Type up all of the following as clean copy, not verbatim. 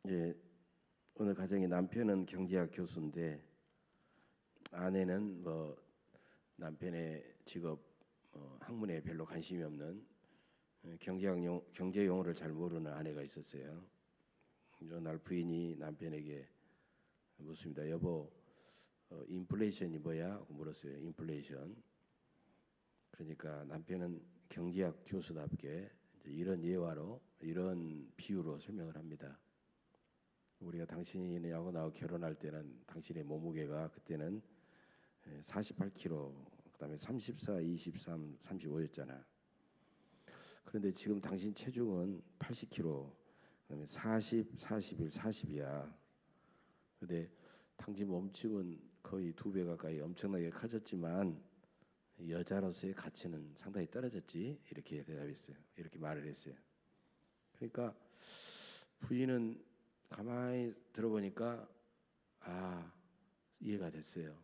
예, 오늘 가정의 남편은 경제학 교수인데 아내는 남편의 직업 학문에 별로 관심이 없는 경제 용어를 잘 모르는 아내가 있었어요. 어느 날 부인이 남편에게 묻습니다. 여보, 인플레이션이 뭐야? 하고 물었어요. 인플레이션. 그러니까 남편은 경제학 교수답게 이제 이런 예화로 이런 비유로 설명을 합니다. 우리가 당신이하고 나하고 결혼할 때는 당신의 몸무게가 그때는 48kg, 그다음에 34, 23, 35였잖아. 그런데 지금 당신 체중은 80kg, 그다음에 40, 41, 40이야. 근데 당신 몸집은 거의 2배 가까이 엄청나게 커졌지만 여자로서의 가치는 상당히 떨어졌지. 이렇게 대답했어요. 이렇게 말을 했어요. 그러니까 부인은 가만히 들어보니까 이해가 됐어요.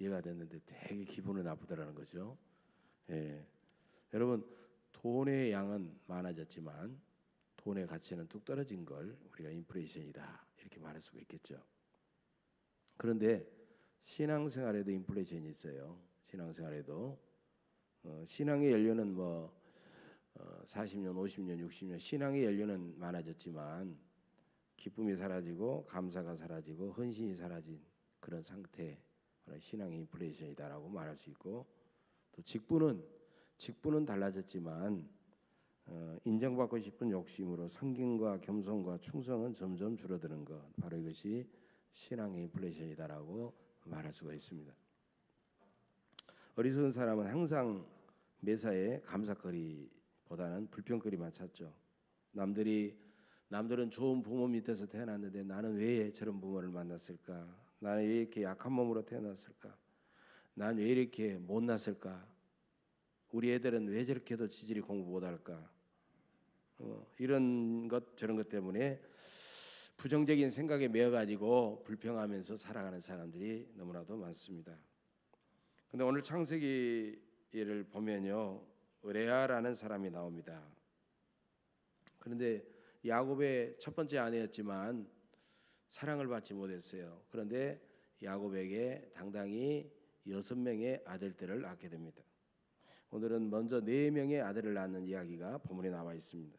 이해가 됐는데 되게 기분이 나쁘더라는 거죠. 예. 여러분, 돈의 양은 많아졌지만 돈의 가치는 뚝 떨어진 걸 우리가 인플레이션이다 이렇게 말할 수가 있겠죠. 그런데 신앙생활에도 인플레이션이 있어요. 신앙생활에도 신앙의 연료는 40년, 50년, 60년 신앙의 연료는 많아졌지만 기쁨이 사라지고 감사가 사라지고 헌신이 사라진 그런 상태, 신앙의 인플레이션이다라고 말할 수 있고, 또 직분은 달라졌지만 인정받고 싶은 욕심으로 성김과 겸손과 충성은 점점 줄어드는 것, 바로 이것이 신앙의 인플레이션이다라고 말할 수가 있습니다. 어리석은 사람은 항상 매사에 감사거리보다는 불평거리만 찾죠. 남들은 좋은 부모 밑에서 태어났는데 나는 왜 저런 부모를 만났을까? 나는 왜 이렇게 약한 몸으로 태어났을까? 난 왜 이렇게 못났을까? 우리 애들은 왜 저렇게도 지질이 공부 못할까? 이런 것 저런 것 때문에 부정적인 생각에 매여가지고 불평하면서 살아가는 사람들이 너무나도 많습니다. 근데 오늘 창세기를 보면요, 레아라는 사람이 나옵니다. 그런데 야곱의 첫 번째 아내였지만 사랑을 받지 못했어요. 그런데 야곱에게 당당히 6명의 아들들을 낳게 됩니다. 오늘은 먼저 4명의 아들을 낳는 이야기가 본문에 나와 있습니다.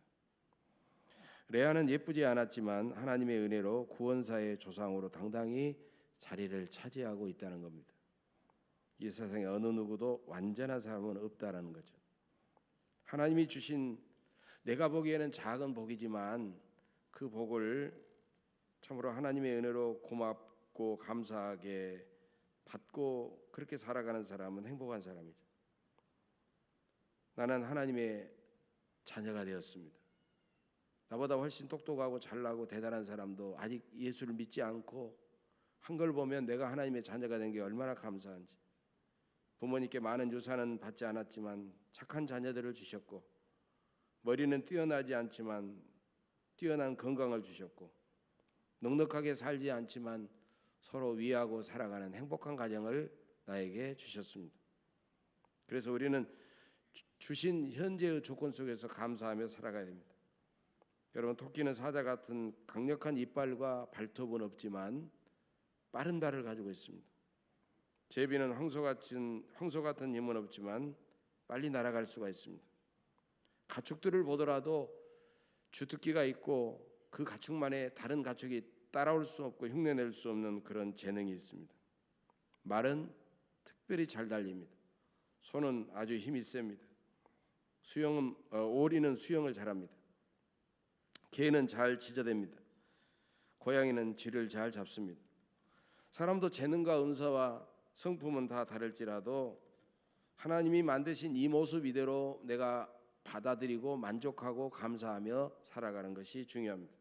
레아는 예쁘지 않았지만 하나님의 은혜로 구원사의 조상으로 당당히 자리를 차지하고 있다는 겁니다. 이 세상에 어느 누구도 완전한 사람은 없다라는 거죠. 하나님이 주신 내가 보기에는 작은 복이지만 그 복을 참으로 하나님의 은혜로 고맙고 감사하게 받고 그렇게 살아가는 사람은 행복한 사람이죠. 나는 하나님의 자녀가 되었습니다. 나보다 훨씬 똑똑하고 잘나고 대단한 사람도 아직 예수를 믿지 않고 한 걸 보면 내가 하나님의 자녀가 된 게 얼마나 감사한지. 부모님께 많은 유산은 받지 않았지만 착한 자녀들을 주셨고, 머리는 뛰어나지 않지만 뛰어난 건강을 주셨고, 넉넉하게 살지 않지만 서로 위하고 살아가는 행복한 가정을 나에게 주셨습니다. 그래서 우리는 주신 현재의 조건 속에서 감사하며 살아가야 됩니다. 여러분, 토끼는 사자 같은 강력한 이빨과 발톱은 없지만 빠른 발을 가지고 있습니다. 제비는 황소 같은 힘은 없지만 빨리 날아갈 수가 있습니다. 가축들을 보더라도 주특기가 있고 그 가축만의 다른 가축이 따라올 수 없고 흉내낼 수 없는 그런 재능이 있습니다. 말은 특별히 잘 달립니다. 소는 아주 힘이 셉니다. 오리는 수영을 잘합니다. 개는 잘 지저댑니다. 고양이는 쥐를 잘 잡습니다. 사람도 재능과 은사와 성품은 다 다를지라도 하나님이 만드신 이 모습 이대로 내가 받아들이고 만족하고 감사하며 살아가는 것이 중요합니다.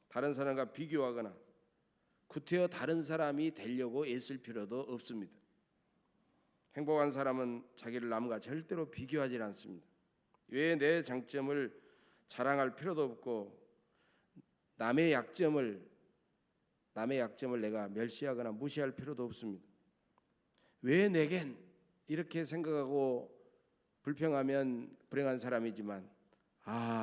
다른 사람과 비교하거나 구태여 다른 사람이 되려고 애쓸 필요도 없습니다. 행복한 사람은 자기를 남과 절대로 비교하지 않습니다. 왜 내 장점을 자랑할 필요도 없고 남의 약점을 내가 멸시하거나 무시할 필요도 없습니다. 왜 내겐 이렇게 생각하고 불평하면 불행한 사람이지만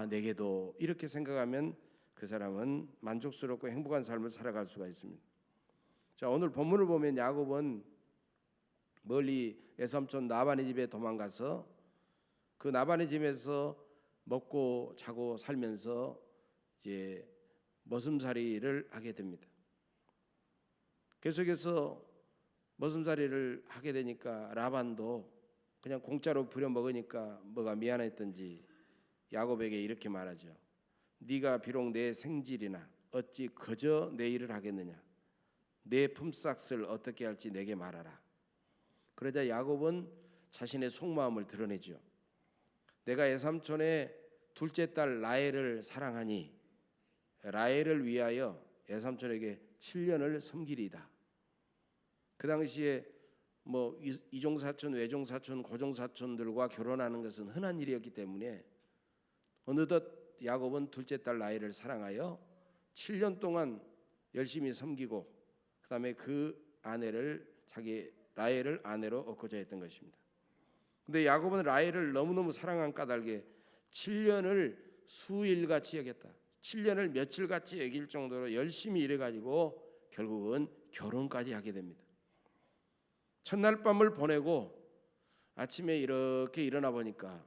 내게도 이렇게 생각하면 그 사람은 만족스럽고 행복한 삶을 살아갈 수가 있습니다. 자, 오늘 본문을 보면 야곱은 멀리 외삼촌 라반의 집에 도망가서 그 라반의 집에서 먹고 자고 살면서 이제 머슴살이를 하게 됩니다. 계속해서 머슴살이를 하게 되니까 라반도 그냥 공짜로 부려먹으니까 뭐가 미안했던지 야곱에게 이렇게 말하죠. 네가 비록 내 생질이나 어찌 그저 내 일을 하겠느냐. 내 품삯을 어떻게 할지 내게 말하라. 그러자 야곱은 자신의 속마음을 드러내죠. 내가 외삼촌의 둘째 딸 라헬을 사랑하니 라헬을 위하여 외삼촌에게 7년을 섬기리이다. 그 당시에 뭐 이종사촌, 외종사촌, 고종사촌들과 결혼하는 것은 흔한 일이었기 때문에 어느덧 야곱은 둘째 딸 라헬을 사랑하여 7년 동안 열심히 섬기고 그 다음에 그 아내를 자기 라헬을 아내로 얻고자 했던 것입니다. 근데 야곱은 라헬을 너무너무 사랑한 까닭에 7년을 수일같이 여겼다. 7년을 며칠같이 여길 정도로 열심히 일해가지고 결국은 결혼까지 하게 됩니다. 첫날 밤을 보내고 아침에 이렇게 일어나 보니까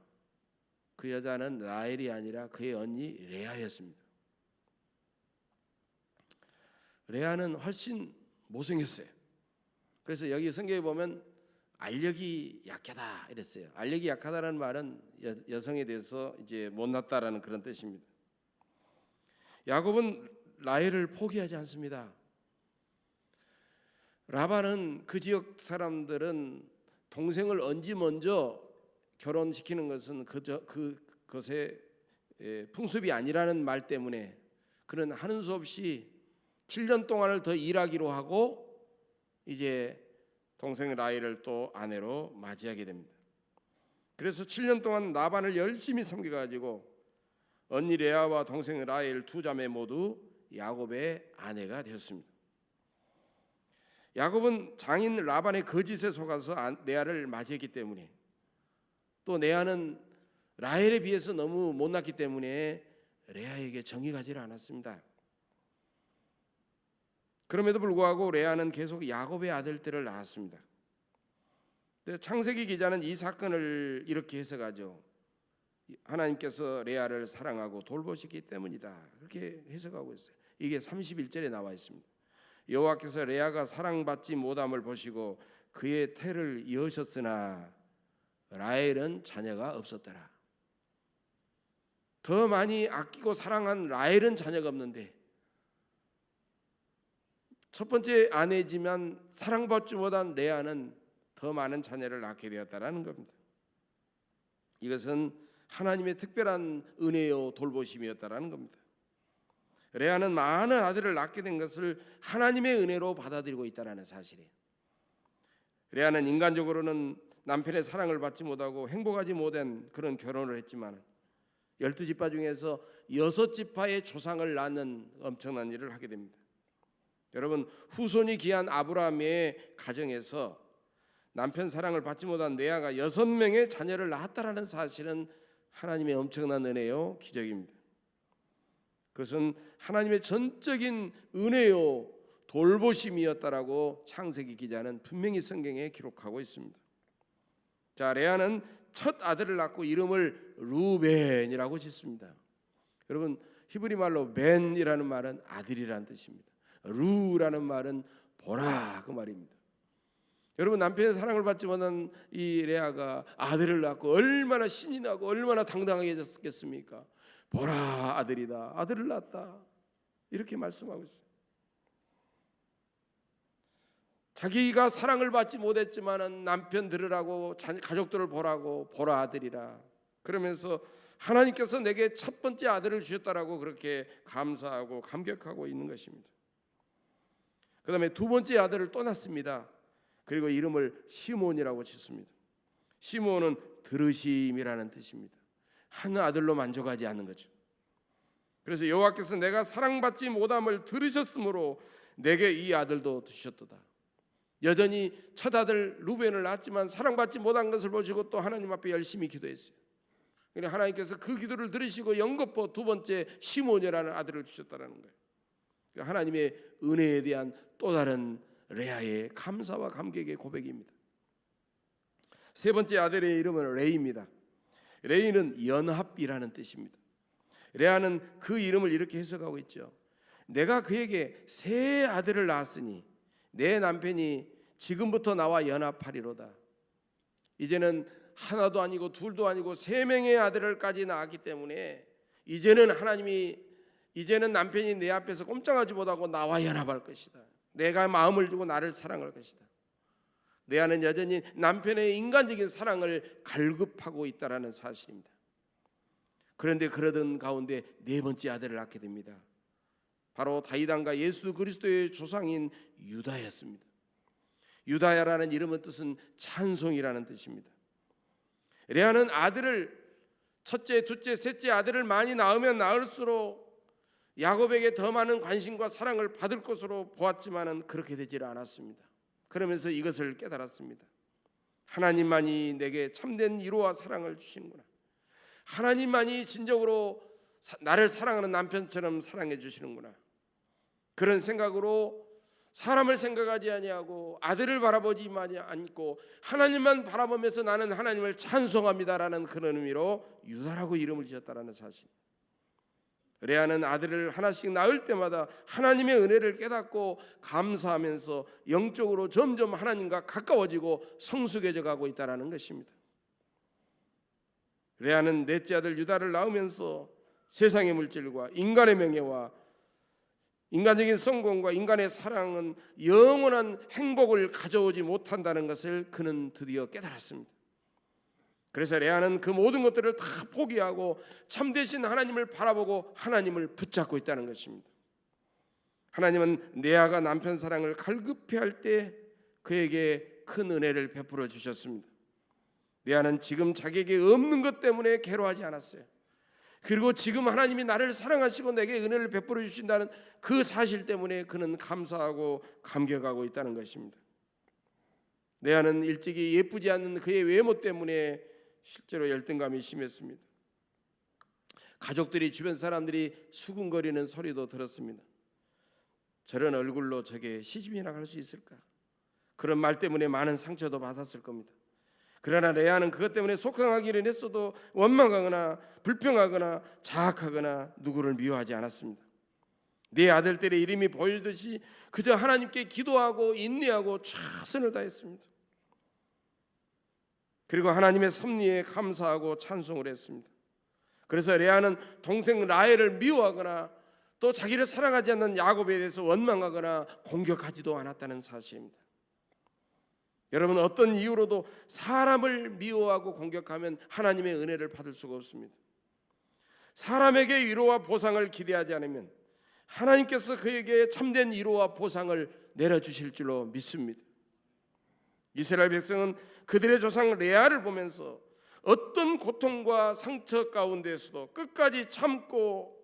그 여자는 라헬이 아니라 그의 언니 레아였습니다. 레아는 훨씬 못생겼어요. 그래서 여기 성경에 보면 알력이 약하다 이랬어요. 알력이 약하다는 말은 여성에 대해서 이제 못났다라는 그런 뜻입니다. 야곱은 라헬을 포기하지 않습니다. 라반은 그 지역 사람들은 동생을 언제 먼저 결혼시키는 것은 그것의 풍습이 아니라는 말 때문에 그는 하는 수 없이 7년 동안을 더 일하기로 하고 이제 동생 라헬을 또 아내로 맞이하게 됩니다. 그래서 7년 동안 라반을 열심히 섬겨가지고 언니 레아와 동생 라헬 두 자매 모두 야곱의 아내가 되었습니다. 야곱은 장인 라반의 거짓에 속아서 레아를 맞이했기 때문에 또 레아는 라헬에 비해서 너무 못났기 때문에 레아에게 정이 가지를 않았습니다. 그럼에도 불구하고 레아는 계속 야곱의 아들들을 낳았습니다. 창세기 기자는 이 사건을 이렇게 해석하죠. 하나님께서 레아를 사랑하고 돌보시기 때문이다. 그렇게 해석하고 있어요. 이게 31절에 나와 있습니다. 여호와께서 레아가 사랑받지 못함을 보시고 그의 태를 여셨으나 라헬은 자녀가 없었더라. 더 많이 아끼고 사랑한 라헬은 자녀가 없는데 첫 번째 아내지만 사랑받지 못한 레아는 더 많은 자녀를 낳게 되었다라는 겁니다. 이것은 하나님의 특별한 은혜요 돌보심이었다라는 겁니다. 레아는 많은 아들을 낳게 된 것을 하나님의 은혜로 받아들이고 있다라는 사실이에요. 레아는 인간적으로는 남편의 사랑을 받지 못하고 행복하지 못한 그런 결혼을 했지만 12지파 중에서 6지파의 조상을 낳는 엄청난 일을 하게 됩니다. 여러분, 후손이 귀한 아브라함의 가정에서 남편 사랑을 받지 못한 레아가 6명의 자녀를 낳았다라는 사실은 하나님의 엄청난 은혜요 기적입니다. 그것은 하나님의 전적인 은혜요 돌보심이었다라고 창세기 기자는 분명히 성경에 기록하고 있습니다. 자, 레아는 첫 아들을 낳고 이름을 루벤이라고 짓습니다. 여러분, 히브리 말로 벤이라는 말은 아들이라는 뜻입니다. 루라는 말은 보라 그 말입니다. 여러분, 남편의 사랑을 받지 못한 이 레아가 아들을 낳고 얼마나 신이 나고 얼마나 당당하게 졌겠습니까? 보라 아들이다, 아들을 낳았다, 이렇게 말씀하고 있어요. 자기가 사랑을 받지 못했지만은 남편 들으라고 가족들을 보라고 보라 아들이라 그러면서 하나님께서 내게 첫 번째 아들을 주셨다라고 그렇게 감사하고 감격하고 있는 것입니다. 그 다음에 두 번째 아들을 또 낳습니다. 그리고 이름을 시몬이라고 짓습니다. 시몬은 들으심이라는 뜻입니다. 한 아들로 만족하지 않는 거죠. 그래서 여호와께서 내가 사랑받지 못함을 들으셨으므로 내게 이 아들도 주셨도다. 여전히 첫 아들 루벤을 낳았지만 사랑받지 못한 것을 보시고 또 하나님 앞에 열심히 기도했어요. 하나님께서 그 기도를 들으시고 연거푸 두 번째 시몬이라는 아들을 주셨다는 거예요. 하나님의 은혜에 대한 또 다른 레아의 감사와 감격의 고백입니다. 세 번째 아들의 이름은 레이입니다. 레이는 연합이라는 뜻입니다. 레아는 그 이름을 이렇게 해석하고 있죠. 내가 그에게 세 아들을 낳았으니 내 남편이 지금부터 나와 연합하리로다. 이제는 하나도 아니고 둘도 아니고 세 명의 아들을까지 낳았기 때문에 이제는 남편이 내 앞에서 꼼짝하지 못하고 나와 연합할 것이다. 내가 마음을 주고 나를 사랑할 것이다. 레아는 여전히 남편의 인간적인 사랑을 갈급하고 있다라는 사실입니다. 그런데 그러던 가운데 네 번째 아들을 낳게 됩니다. 바로 다윗 왕과 예수 그리스도의 조상인 유다였습니다. 유다야라는 이름의 뜻은 찬송이라는 뜻입니다. 레아는 아들을 첫째, 둘째, 셋째 아들을 많이 낳으면 낳을수록 야곱에게 더 많은 관심과 사랑을 받을 것으로 보았지만은 그렇게 되질 않았습니다. 그러면서 이것을 깨달았습니다. 하나님만이 내게 참된 위로와 사랑을 주시는구나. 하나님만이 진정으로 나를 사랑하는 남편처럼 사랑해 주시는구나. 그런 생각으로 사람을 생각하지 아니하고 아들을 바라보지 않고 하나님만 바라보면서 나는 하나님을 찬송합니다라는 그런 의미로 유다라고 이름을 지었다라는 사실. 레아는 아들을 하나씩 낳을 때마다 하나님의 은혜를 깨닫고 감사하면서 영적으로 점점 하나님과 가까워지고 성숙해져 가고 있다는 것입니다. 레아는 넷째 아들 유다를 낳으면서 세상의 물질과 인간의 명예와 인간적인 성공과 인간의 사랑은 영원한 행복을 가져오지 못한다는 것을 그는 드디어 깨달았습니다. 그래서 레아는 그 모든 것들을 다 포기하고 참되신 하나님을 바라보고 하나님을 붙잡고 있다는 것입니다. 하나님은 레아가 남편 사랑을 갈급해할 때 그에게 큰 은혜를 베풀어 주셨습니다. 레아는 지금 자기에게 없는 것 때문에 괴로워하지 않았어요. 그리고 지금 하나님이 나를 사랑하시고 내게 은혜를 베풀어 주신다는 그 사실 때문에 그는 감사하고 감격하고 있다는 것입니다. 레아는 일찍이 예쁘지 않는 그의 외모 때문에 실제로 열등감이 심했습니다. 가족들이, 주변 사람들이 수군거리는 소리도 들었습니다. 저런 얼굴로 저게 시집이나 갈 수 있을까? 그런 말 때문에 많은 상처도 받았을 겁니다. 그러나 레아는 그것 때문에 속상하기는 했어도 원망하거나 불평하거나 자학하거나 누구를 미워하지 않았습니다. 네 아들들의 이름이 보이듯이 그저 하나님께 기도하고 인내하고 최선을 다했습니다. 그리고 하나님의 섭리에 감사하고 찬송을 했습니다. 그래서 레아는 동생 라헬을 미워하거나 또 자기를 사랑하지 않는 야곱에 대해서 원망하거나 공격하지도 않았다는 사실입니다. 여러분, 어떤 이유로도 사람을 미워하고 공격하면 하나님의 은혜를 받을 수가 없습니다. 사람에게 위로와 보상을 기대하지 않으면 하나님께서 그에게 참된 위로와 보상을 내려주실 줄로 믿습니다. 이스라엘 백성은 그들의 조상 레아를 보면서 어떤 고통과 상처 가운데서도 끝까지 참고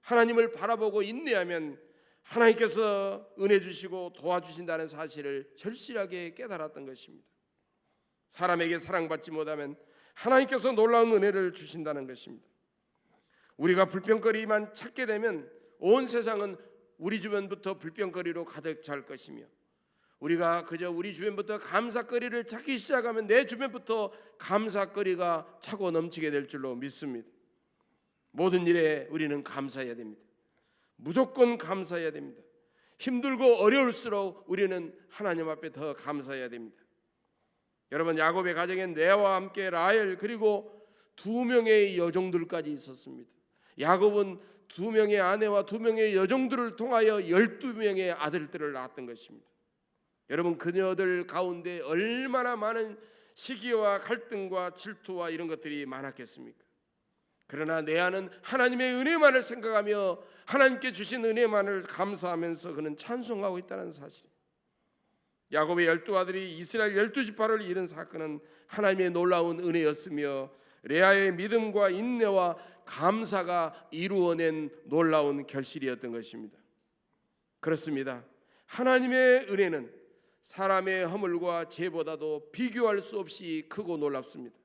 하나님을 바라보고 인내하면 하나님께서 은혜 주시고 도와주신다는 사실을 절실하게 깨달았던 것입니다. 사람에게 사랑받지 못하면 하나님께서 놀라운 은혜를 주신다는 것입니다. 우리가 불평거리만 찾게 되면 온 세상은 우리 주변부터 불평거리로 가득 찰 것이며, 우리가 그저 우리 주변부터 감사거리를 찾기 시작하면 내 주변부터 감사거리가 차고 넘치게 될 줄로 믿습니다. 모든 일에 우리는 감사해야 됩니다. 무조건 감사해야 됩니다. 힘들고 어려울수록 우리는 하나님 앞에 더 감사해야 됩니다. 여러분, 야곱의 가정엔 레아와 함께 라헬 그리고 2명의 여종들까지 있었습니다. 야곱은 2명의 아내와 2명의 여종들을 통하여 12명의 아들들을 낳았던 것입니다. 여러분, 그녀들 가운데 얼마나 많은 시기와 갈등과 질투와 이런 것들이 많았겠습니까? 그러나 레아는 하나님의 은혜만을 생각하며 하나님께 주신 은혜만을 감사하면서 그는 찬송하고 있다는 사실. 야곱의 12아들이 이스라엘 12지파를 이룬 사건은 하나님의 놀라운 은혜였으며 레아의 믿음과 인내와 감사가 이루어낸 놀라운 결실이었던 것입니다. 그렇습니다. 하나님의 은혜는 사람의 허물과 죄보다도 비교할 수 없이 크고 놀랍습니다.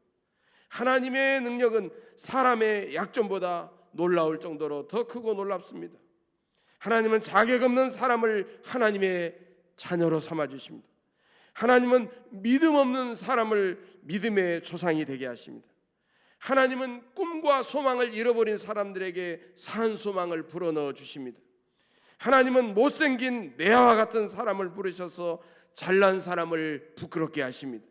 하나님의 능력은 사람의 약점보다 놀라울 정도로 더 크고 놀랍습니다. 하나님은 자격 없는 사람을 하나님의 자녀로 삼아 주십니다. 하나님은 믿음 없는 사람을 믿음의 조상이 되게 하십니다. 하나님은 꿈과 소망을 잃어버린 사람들에게 산 소망을 불어넣어 주십니다. 하나님은 못생긴 레아와 같은 사람을 부르셔서 잘난 사람을 부끄럽게 하십니다.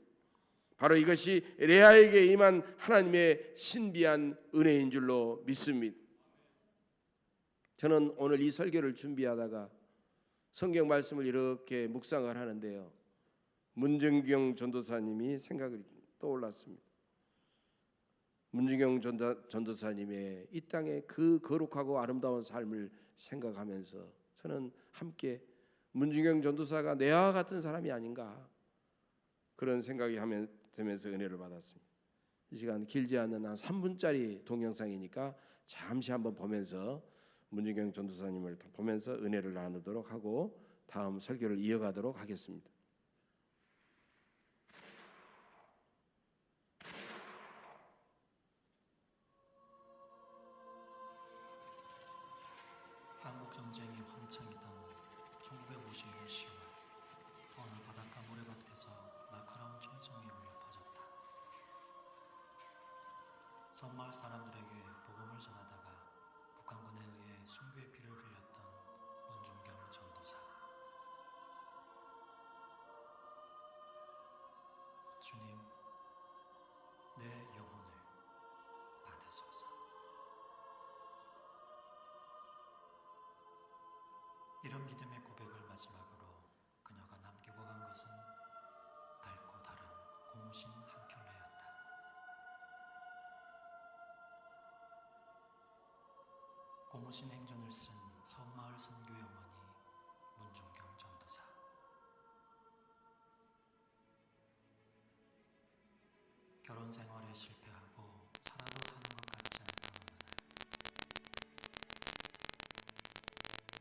바로 이것이 레아에게 임한 하나님의 신비한 은혜인 줄로 믿습니다. 저는 오늘 이 설교를 준비하다가 성경 말씀을 이렇게 묵상을 하는데요, 문준경 전도사님이 생각이 떠올랐습니다. 문준경 전도사님의 이 땅의 그 거룩하고 아름다운 삶을 생각하면서 저는 함께 문준경 전도사가 내와 같은 사람이 아닌가 그런 생각이 되면서 은혜를 받았습니다. 이 시간 길지 않은 한 3분짜리 동영상이니까 잠시 한번 보면서 문준경 전도사님을 보면서 은혜를 나누도록 하고 다음 설교를 이어가도록 하겠습니다. 한국전쟁이 황창이던 1950년 10월 어느 바닷가 모래밭에서 날카로운 총성이 울려 퍼졌다. 섬마을 사람들에게 복음을 전하다가 북한군에 의해 순교의 피를 흘렸던 문준경 전도사. 주님, 내 영혼을 받으소서. 이런 믿음의 고백을 마지막으로 그녀가 남기고 간 것은 달고 다른 고무신 한 켤레였다. 고무신 행전을 쓴 섬마을 선교의 어머니 문준경 전도사. 결혼 생활에 실패하고 살아도 사는 것 같지 않던 어느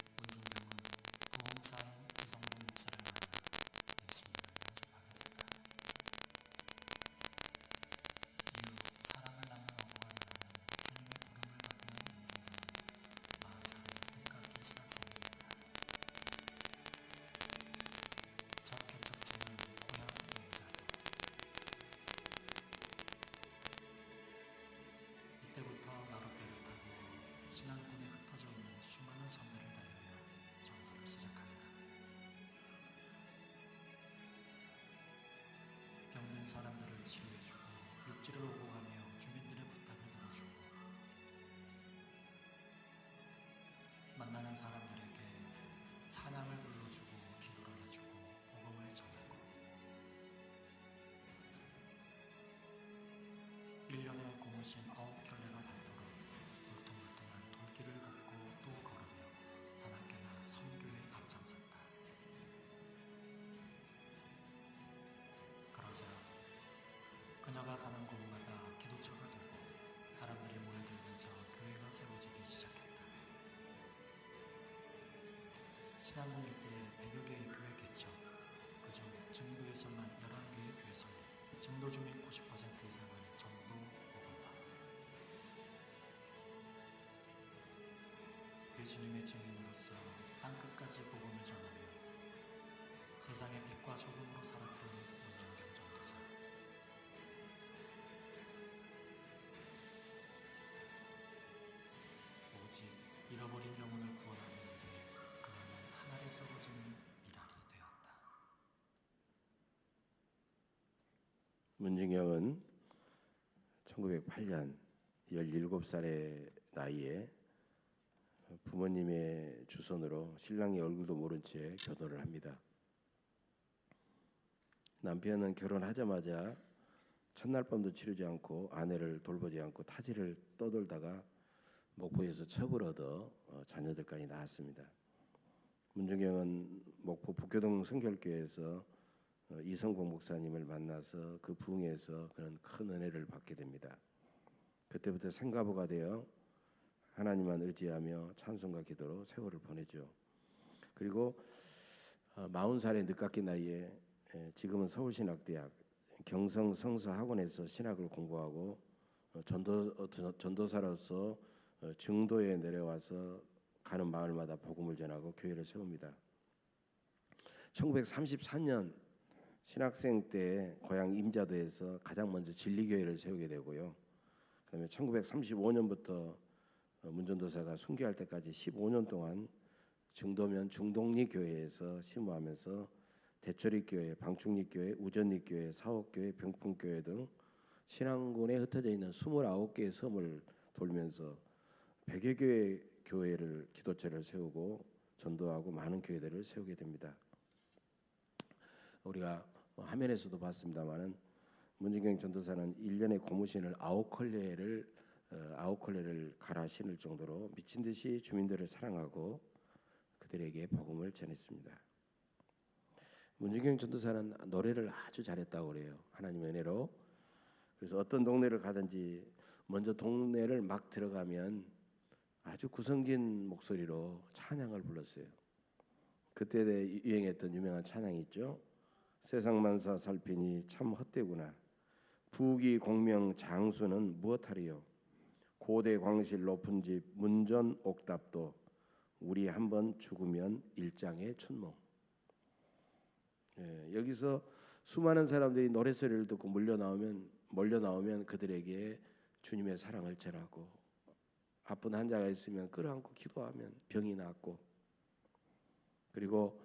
날, 문준경은 부흥사인 이성봉 목사를 만나 예수님을 영접하게 됐다. 이후 사랑을 낳는 어부가 되라는 주님의 부름을 받는 문준경은 40살에 뜻깊게 신학생이었다. 첫 개척지는 고향 임자도. 이때부터 나룻배를 타고 신안군에 흩어져 있는 수많은 섬들을 다니며 전도를 시작한다. 병든 사람들을 치유해주고 육지를 오고 가며 주민들의 부탁을 들어주고 만나는 사람들에게 찬양을 불러주고 기도를 해주고 복음을 전하고 1년에 고무신 9켤레가 닳도록 울퉁불퉁한 돌길을 걷고 또 걸으며 자나깨나 선교에 앞장섰다. 그러자 그녀가 가는 곳마다 기도처가 되고 사람들이 모여들면서 교회가 세워지기 시작했다. 신안군 일대에 100여 개의 교회 개척, 그중 증도에서만 11개의 교회 설립, 증도 주민 90% 이상을 전도 복음화. 예수님의 증인으로서 땅끝까지 복음을 전하며 세상의 빛과 소금으로 살았던 문준경 전도사. 오직 잃어버린 영혼을 구원하기 위해 그녀는 하늘에 썩어지는 미랄이 되었다. 문준경은 1908년 17살의 나이에 부모님의 주선으로 신랑의 얼굴도 모른 채 결혼을 합니다. 남편은 결혼하자마자 첫날 밤도 치르지 않고 아내를 돌보지 않고 타지를 떠돌다가 목포에서 첩을 얻어 자녀들까지 낳았습니다. 문준경은 목포 북교동 성결교회에서 이성봉 목사님을 만나서 그 부흥에서 그는 큰 은혜를 받게 됩니다. 그때부터 생가보가 되어 하나님만 의지하며 찬송과 기도로 세월을 보내죠. 그리고 40살의 늦깎이 나이에 지금은 서울신학대학 경성성서학원에서 신학을 공부하고 전도사로서 증도에 내려와서 가는 마을마다 복음을 전하고 교회를 세웁니다. 1934년 신학생 때 고향 임자도에서 가장 먼저 진리교회를 세우게 되고요. 그다음에 1935년부터 문전도사가 순교할 때까지 15년 동안 증도면 중동리교회에서 심호하면서 대초리교회, 방충리교회, 우전리교회, 사옥교회, 병풍교회 등 신앙군에 흩어져 있는 29개의 섬을 돌면서 100여 개의 교회를 기도처를 세우고 전도하고 많은 교회들을 세우게 됩니다. 우리가 화면에서도 봤습니다마는 문진경 전도사는 1년에 고무신을 9컬레를 갈아 신을 정도로 미친 듯이 주민들을 사랑하고 그들에게 복음을 전했습니다. 문진경 전도사는 노래를 아주 잘했다고 그래요. 하나님의 은혜로. 그래서 어떤 동네를 가든지 먼저 동네를 막 들어가면 아주 구성진 목소리로 찬양을 불렀어요. 그때 유행했던 유명한 찬양이 있죠. 세상만사 살피니 참 헛되구나. 부귀 공명 장수는 무엇하리요. 고대 광실 높은 집 문전 옥답도 우리 한번 죽으면 일장의 춘몽. 여기서 수많은 사람들이 노래소리를 듣고 몰려 나오면 그들에게 주님의 사랑을 전하고 아픈 환자가 있으면 끌어안고 기도하면 병이 낫고, 그리고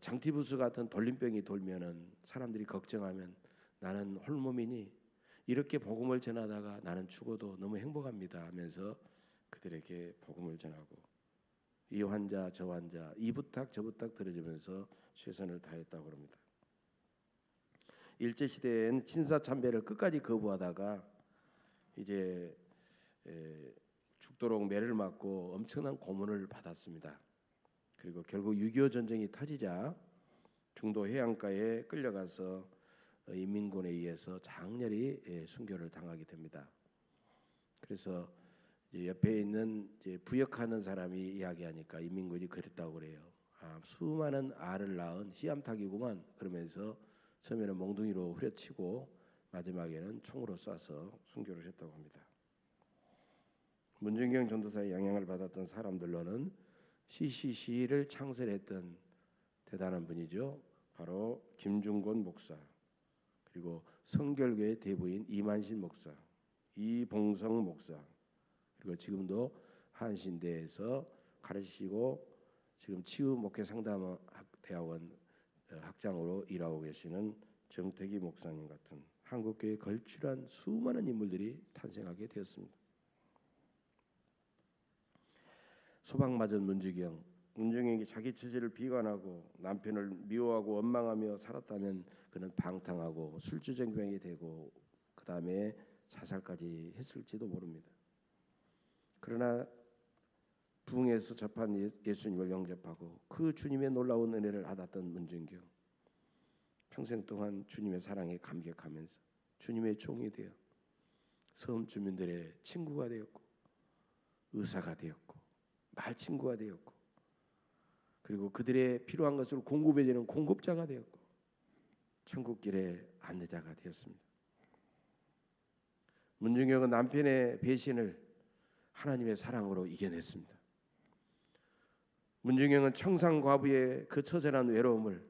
장티부스 같은 돌림병이 돌면은 사람들이 걱정하면 나는 홀몸이니 이렇게 복음을 전하다가 나는 죽어도 너무 행복합니다 하면서 그들에게 복음을 전하고, 이 환자 저 환자 이 부탁 저 부탁 들어주면서 최선을 다했다고 합니다. 일제시대에는 친사참배를 끝까지 거부하다가 이제 죽도록 매를 맞고 엄청난 고문을 받았습니다. 그리고 결국 6.25 전쟁이 터지자 중도 해안가에 끌려가서 인민군에 의해서 장렬히 순교를 당하게 됩니다. 그래서 이제 옆에 있는 이제 부역하는 사람이 이야기하니까 인민군이 그랬다고 그래요. 수많은 알을 낳은 씨암탉이구만 그러면서 처음에는 몽둥이로 후려치고 마지막에는 총으로 쏴서 순교를 했다고 합니다. 문진경 전도사의 영향을 받았던 사람들로는 CCC를 창설했던 대단한 분이죠. 바로 김중곤 목사, 그리고 성결교회 대부인 이만신 목사, 이봉성 목사, 그리고 지금도 한신대에서 가르치시고 지금 치유목회상담대학원 학장으로 일하고 계시는 정태기 목사님 같은 한국교회에 걸출한 수많은 인물들이 탄생하게 되었습니다. 소방맞은 문중경이 자기 처지를 비관하고 남편을 미워하고 원망하며 살았다면 그는 방탕하고 술주정병이 되고 그 다음에 자살까지 했을지도 모릅니다. 그러나 부흥에서 접한 예수님을 영접하고 그 주님의 놀라운 은혜를 받았던 문중경, 평생 동안 주님의 사랑에 감격하면서 주님의 종이 되어 섬 주민들의 친구가 되었고 의사가 되었고 말 친구가 되었고, 그리고 그들의 필요한 것을 공급해주는 공급자가 되었고 천국길의 안내자가 되었습니다. 문중경은 남편의 배신을 하나님의 사랑으로 이겨냈습니다. 문중경은 청산과부의 그 처절한 외로움을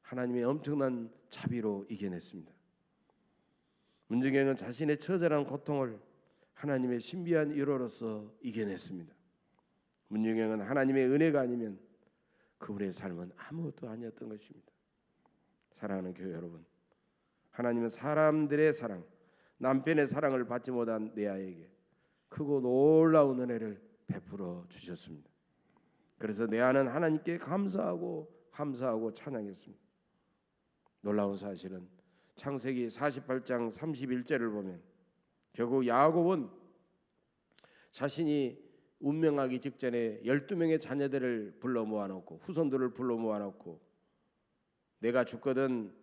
하나님의 엄청난 자비로 이겨냈습니다. 문중경은 자신의 처절한 고통을 하나님의 신비한 위로로서 이겨냈습니다. 문중경은 하나님의 은혜가 아니면 그분의 삶은 아무것도 아니었던 것입니다. 사랑하는 교회 여러분, 하나님은 사람들의 사랑, 남편의 사랑을 받지 못한 내 아이에게 크고 놀라운 은혜를 베풀어 주셨습니다. 그래서 내 아는 하나님께 감사하고 찬양했습니다. 놀라운 사실은 창세기 48장 31절을 보면 결국 야곱은 자신이 운명하기 직전에 12명의 자녀들을 불러 모아놓고 후손들을 불러 모아놓고 내가 죽거든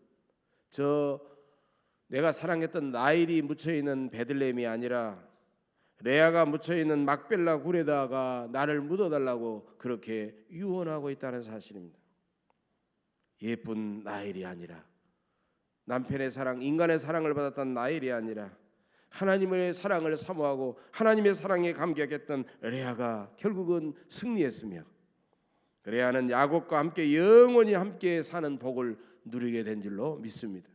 내가 사랑했던 라헬이 묻혀있는 베들레헴이 아니라 레아가 묻혀있는 막벨라 굴에다가 나를 묻어달라고 그렇게 유언하고 있다는 사실입니다. 예쁜 라헬이 아니라, 남편의 사랑, 인간의 사랑을 받았던 라헬이 아니라 하나님의 사랑을 사모하고 하나님의 사랑에 감격했던 레아가 결국은 승리했으며, 레아는 야곱과 함께 영원히 함께 사는 복을 누리게 된 줄로 믿습니다.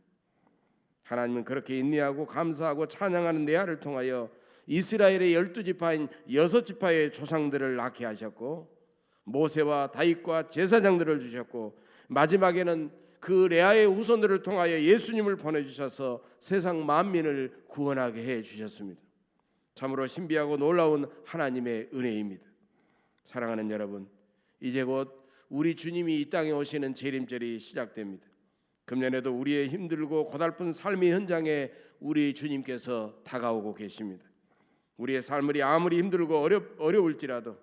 하나님은 그렇게 인내하고 감사하고 찬양하는 레아를 통하여 이스라엘의 12지파인 6지파의 조상들을 낳게 하셨고, 모세와 다윗과 제사장들을 주셨고, 마지막에는 그 레아의 후손들을 통하여 예수님을 보내주셔서 세상 만민을 구원하게 해주셨습니다. 참으로 신비하고 놀라운 하나님의 은혜입니다. 사랑하는 여러분, 이제 곧 우리 주님이 이 땅에 오시는 재림절이 시작됩니다. 금년에도 우리의 힘들고 고달픈 삶의 현장에 우리 주님께서 다가오고 계십니다. 우리의 삶이 아무리 힘들고 어려울지라도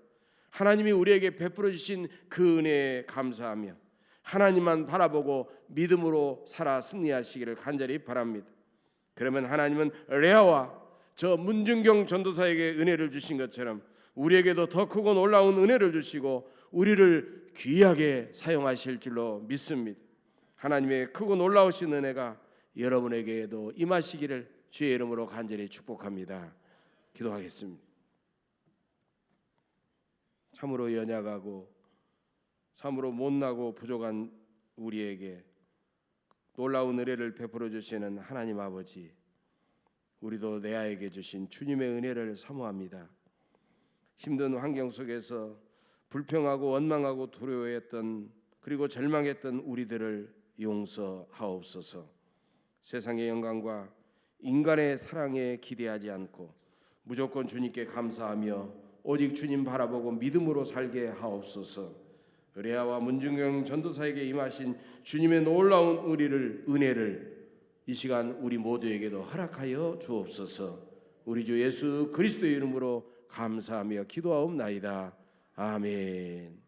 하나님이 우리에게 베풀어 주신 그 은혜에 감사하며 하나님만 바라보고 믿음으로 살아 승리하시기를 간절히 바랍니다. 그러면 하나님은 레아와 저 문중경 전도사에게 은혜를 주신 것처럼 우리에게도 더 크고 놀라운 은혜를 주시고 우리를 귀하게 사용하실 줄로 믿습니다. 하나님의 크고 놀라우신 은혜가 여러분에게도 임하시기를 주의 이름으로 간절히 축복합니다. 기도하겠습니다. 참으로 연약하고 참으로 못나고 부족한 우리에게 놀라운 은혜를 베풀어 주시는 하나님 아버지, 우리도 레아에게 주신 주님의 은혜를 사모합니다. 힘든 환경 속에서 불평하고 원망하고 두려워했던 그리고 절망했던 우리들을 용서하옵소서. 세상의 영광과 인간의 사랑에 기대하지 않고 무조건 주님께 감사하며 오직 주님 바라보고 믿음으로 살게 하옵소서. 레아와 문중경 전도사에게 임하신 주님의 놀라운 은혜를 이 시간 우리 모두에게도 허락하여 주옵소서. 우리 주 예수 그리스도의 이름으로 감사하며 기도하옵나이다. 아멘.